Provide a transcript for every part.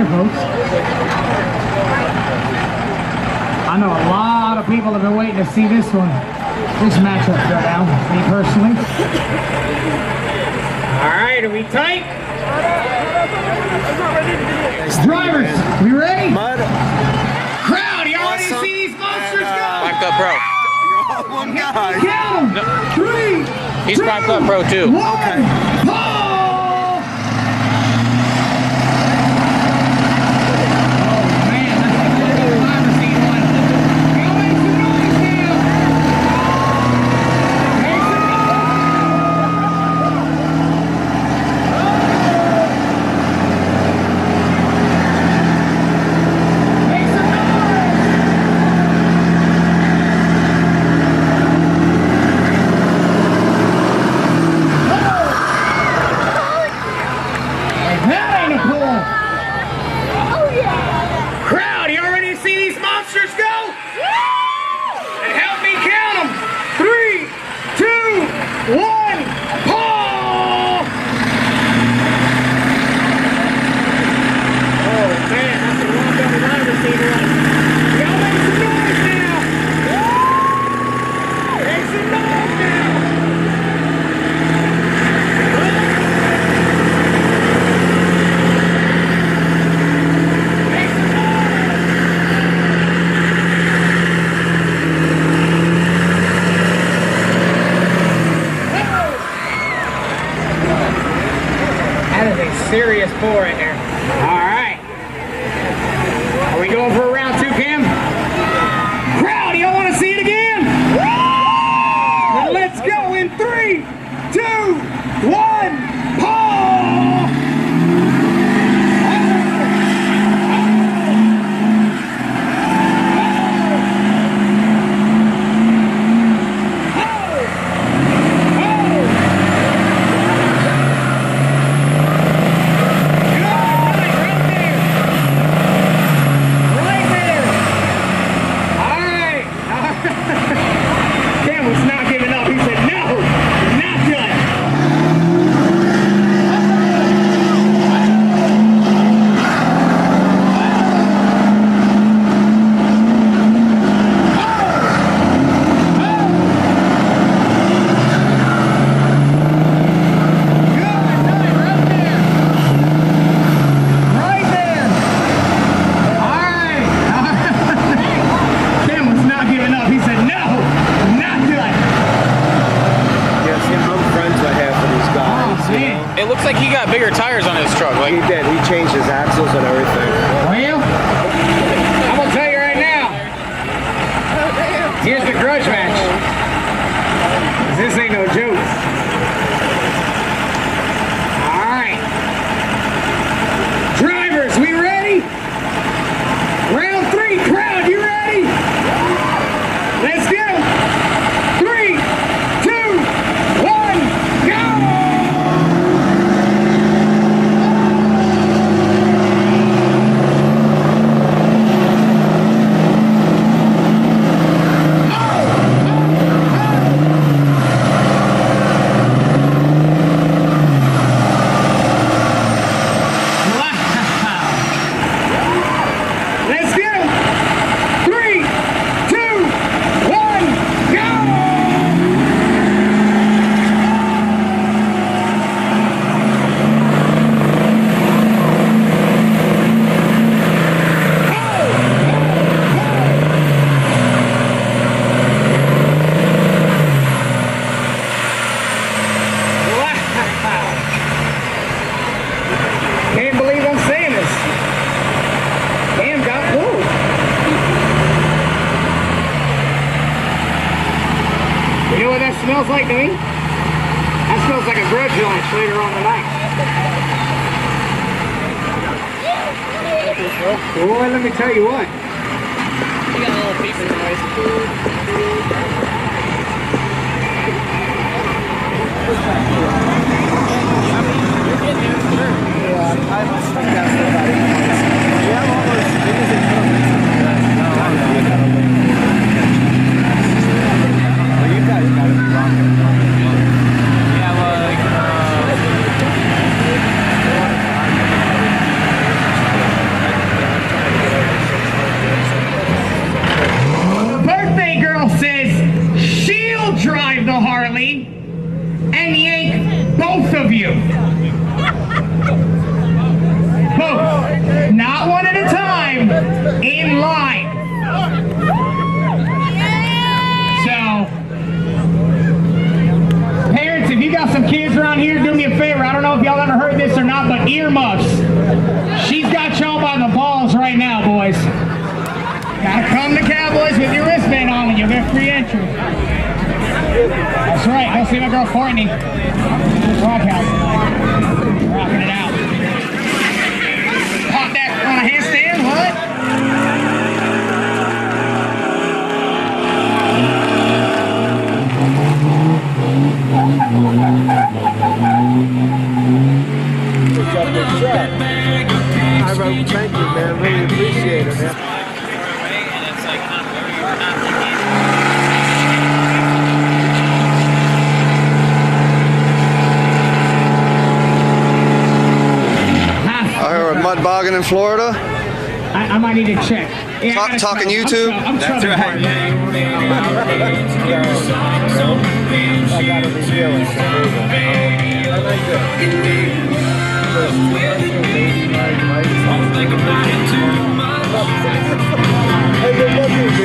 here, folks. I know a lot of people have been waiting to see this one. This matchup go down, me personally. All right, are we tight? Drivers, we ready? Crowd, y'all ready to see these monsters go? Prime Club Pro. You're all one guy. Count them. 3, He's Prime Club Pro too. 1, okay. Serious pull right there. All right. Are we going for a round 2, Cam? Crowd, y'all want to see it again? Then let's go in 3, 2, 1, pull! It looks like he got bigger tires on his truck. Like he did. He changed his axles and everything. Well, I'm gonna tell you right now. Here's the grudge match. This ain't no joke. All right, drivers, we ready? Round 3, crowd, you ready? Let's go. 3, 2, 1, go! Can't believe I'm saying this. Cam got pulled. You know what that smells like to me? That smells like a grudge lunch later on tonight. Boy, let me tell you what. You got a little beeping noise. you. Both. Not one at a time. In line. So, parents, if you got some kids around here, do me a favor. I don't know if y'all ever heard this or not, but earmuffs. She's got y'all by the balls right now, boys. Gotta come to Cowboys with your wristband on and you'll get free entry. That's right, go see my girl Courtney. Rockhouse tonight. Rocking it out. Pop that on a handstand, what? I wrote thank you, man. Really appreciate it, man. I heard with Mud Boggin in Florida. I might need to check. Yeah, Talking YouTube? I'm That's right. I got a review.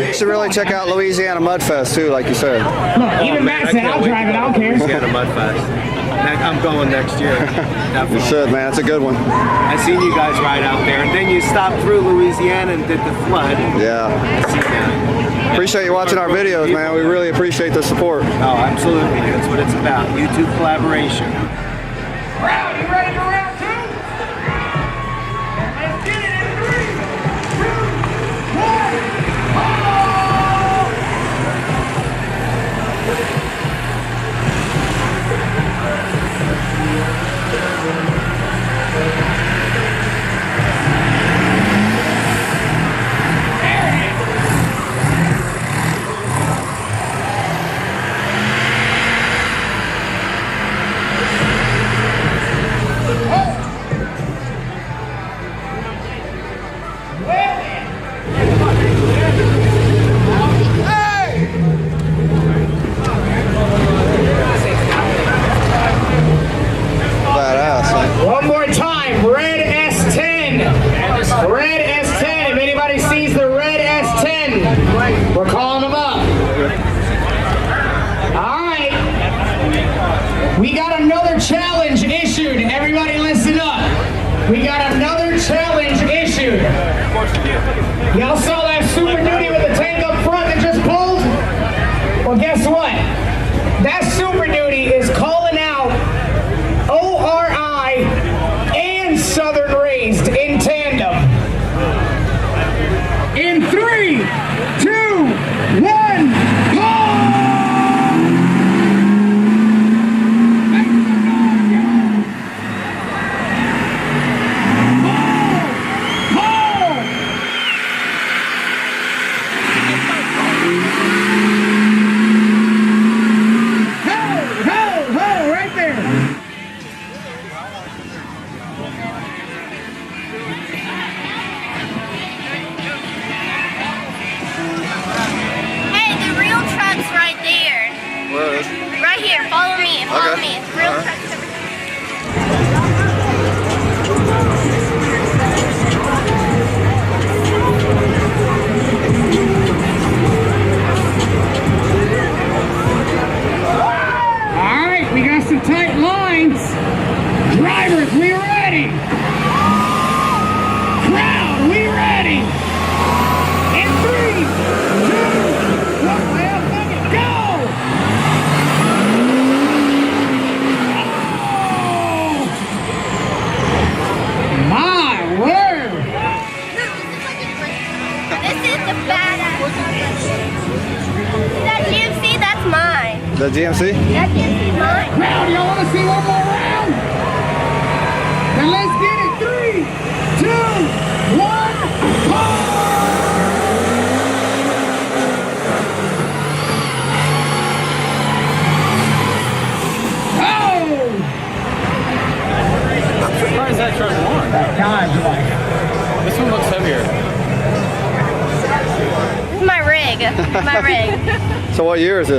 You should really check out Louisiana Mudfest too, like you said. Look, even Matt said I'll drive it, I don't care. Louisiana Mudfest. I'm going next year. You should, man. It's a good one. I seen you guys ride out there, and then you stopped through Louisiana and did the flood. Yeah. I see that. Appreciate you watching our videos, man. We really appreciate the support. Oh, absolutely. That's what it's about. YouTube collaboration. Crowd, you ready for round two?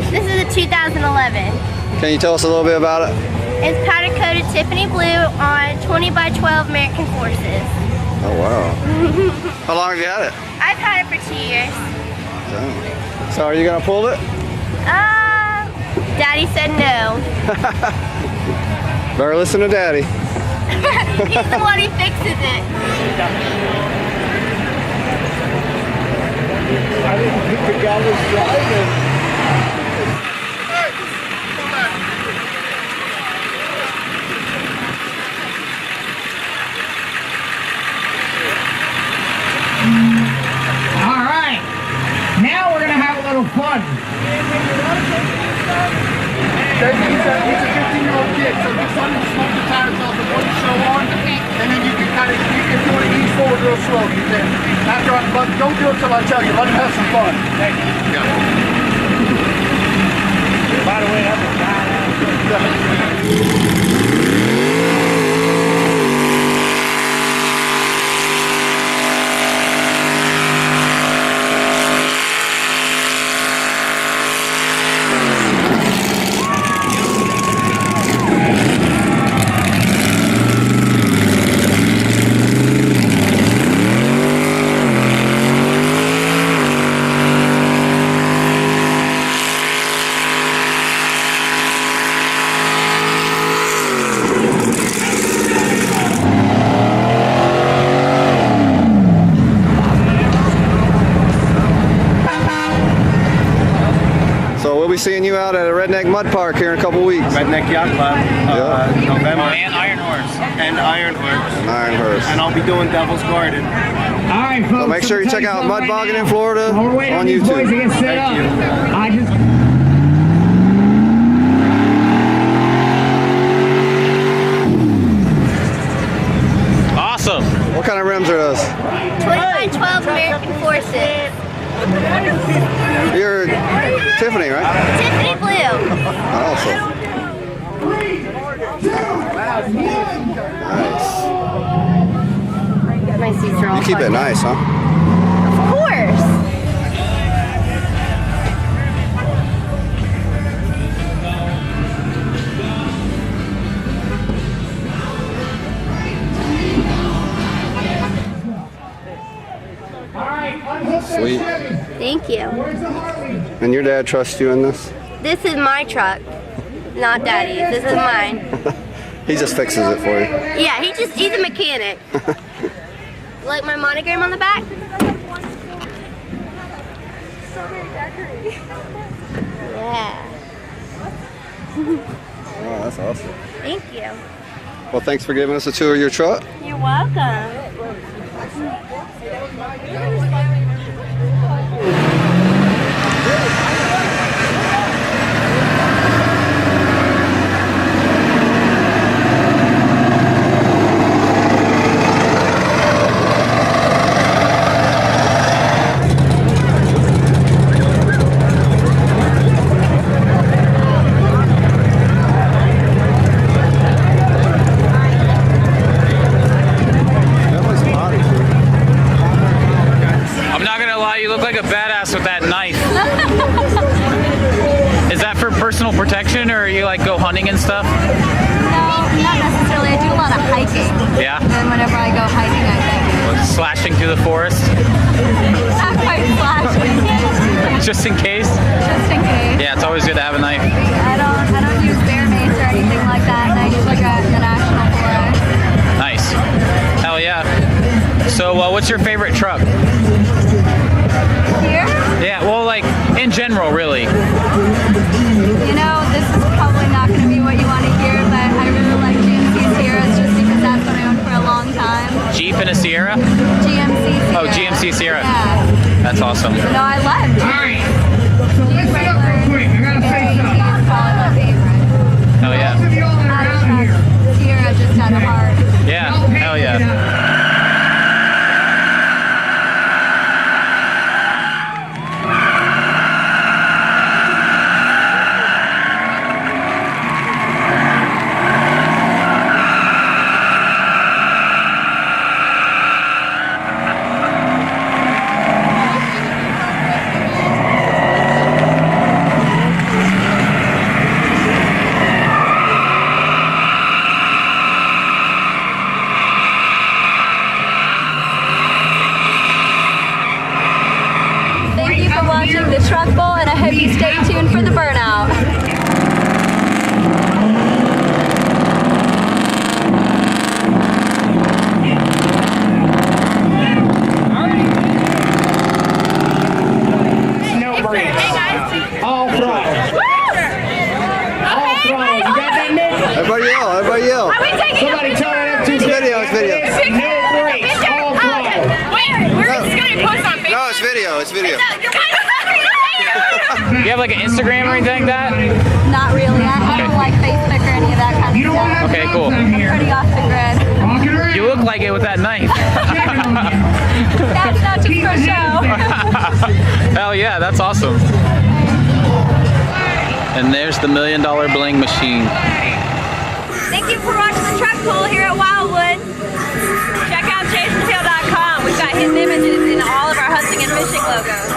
Let's get it in 2011. Can you tell us a little bit about it? It's powder coated Tiffany blue on 20 by 12 American Forces. Oh wow. How long have you had it? I've had it for 2 years. Dang. So are you gonna pull it? Daddy said no. Better listen to Daddy. He's the one who fixes it. I didn't think the guy was driving. All right. Now we're gonna have a little fun. He's a 15-year-old kid, so just let him smoke the tires off before the show on, and then you can kind of, if you want to ease forward real slow, you can. After but don't do it till I tell you. Let him have some fun. By the way, that's a We'll be seeing you out at a Redneck Mud Park here in a couple weeks. Redneck Yacht Club, November. And Iron Horse. And Iron Horse. And Iron Horse. And I'll be doing Devil's Garden. All right, folks. So make sure you check out Mud Bogging in Florida While we're waiting on these boys to YouTube. get set up. I just. Awesome. What kind of rims are those? 20 by 12 American Forces. You're Tiffany, right? Tiffany blue. Awesome. Nice. My seats are all You keep it nice, huh? Of course. Sweet. Thank you. And your dad trusts you in this? This is my truck, not Daddy's. This is mine. He just fixes it for you. Yeah, he's a mechanic. Like my monogram on the back? Yeah. Oh, that's awesome. Thank you. Well, thanks for giving us a tour of your truck. You're welcome. I'm not gonna lie, you look like a badass with that knife. Is that for personal protection, or you like go hunting and stuff? No, not necessarily. I do a lot of hiking. Yeah. And whenever I go hiking, I think Slashing through the forest, not quite slashing, just in case. just in case. Yeah, it's always good to have a knife. I don't use bear mace or anything like that, and I usually go out in the national forest. Nice. Hell yeah. So, what's your favorite truck? Here, Yeah, well, like in general, really. you know, this is probably not going to be what you want to hear, but I really like GMC Sierras just because that's what I owned for a long time. Jeep and a Sierra? GMC Sierra. Oh, GMC Sierra. Yeah. That's awesome. No, I love Jeep. All right. So let's set up real quick. I gotta say something. It's probably my favorite. Hell yeah. Most of y'all that are around here. Sierra just out of heart. Yeah, hell yeah. tuned for the burnout. No brakes. All throttle. All throttle. You got that, Nick? Everybody yell, everybody yell. Somebody tell that up to It's video, it's video. No brakes. All throttle. We're just gonna post on Facebook. No, it's video, it's video. You have like an Instagram or anything like that? Not really. I don't like Facebook or any of that kind of You don't want to stuff. have Okay, cool. dogs on here. Pretty off the grid. Walking around. You look like it with that knife. That's not just for show. Hell yeah, that's awesome. And there's the $1 million bling machine. Thank you for watching the truck pull here at Wildwood. Check out chaseandtail.com. We've got hidden images in all of our hunting and fishing logos.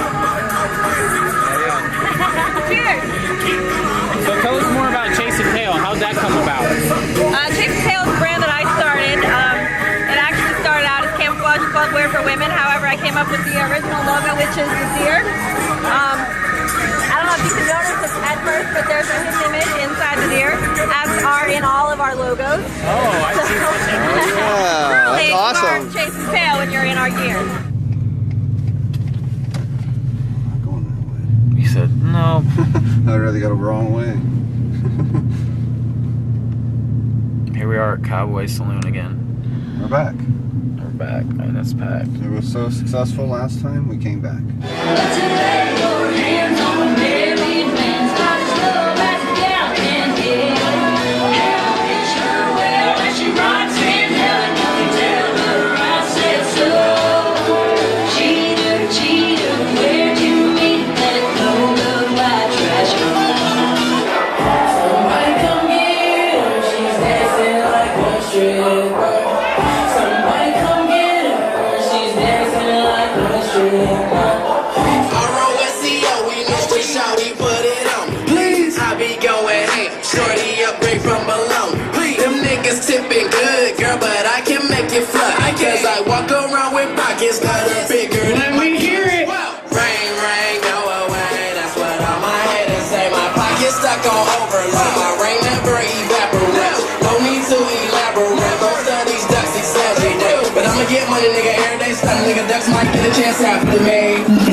Cheers! So tell us more about Chase and Tail. How'd that come about? Chase and Tail is a brand that I started. It actually started out as camouflage club wear for women. However, I came up with the original logo, which is the deer. I don't know if you can notice this at first, but there's a hidden image inside the deer, as are in all of our logos. Oh, I see. Yeah, Truly, that's awesome. you are Chase and Tail when you're in our gear. He said, no. I'd rather go the wrong way. Here we are at Cowboy Saloon again. We're back. We're back, and it's packed. It was so successful last time, we came back. Tipping good, girl, but I can make it fly. Cause I walk around with pockets that are bigger than my hear it. Rain, rain, go away. That's what all my haters say. My pocket's stuck on overload. My rain never evaporates. No need to elaborate. Most of these ducks exaggerate. But I'ma get money, nigga, every day. Some nigga ducks might get a chance after me.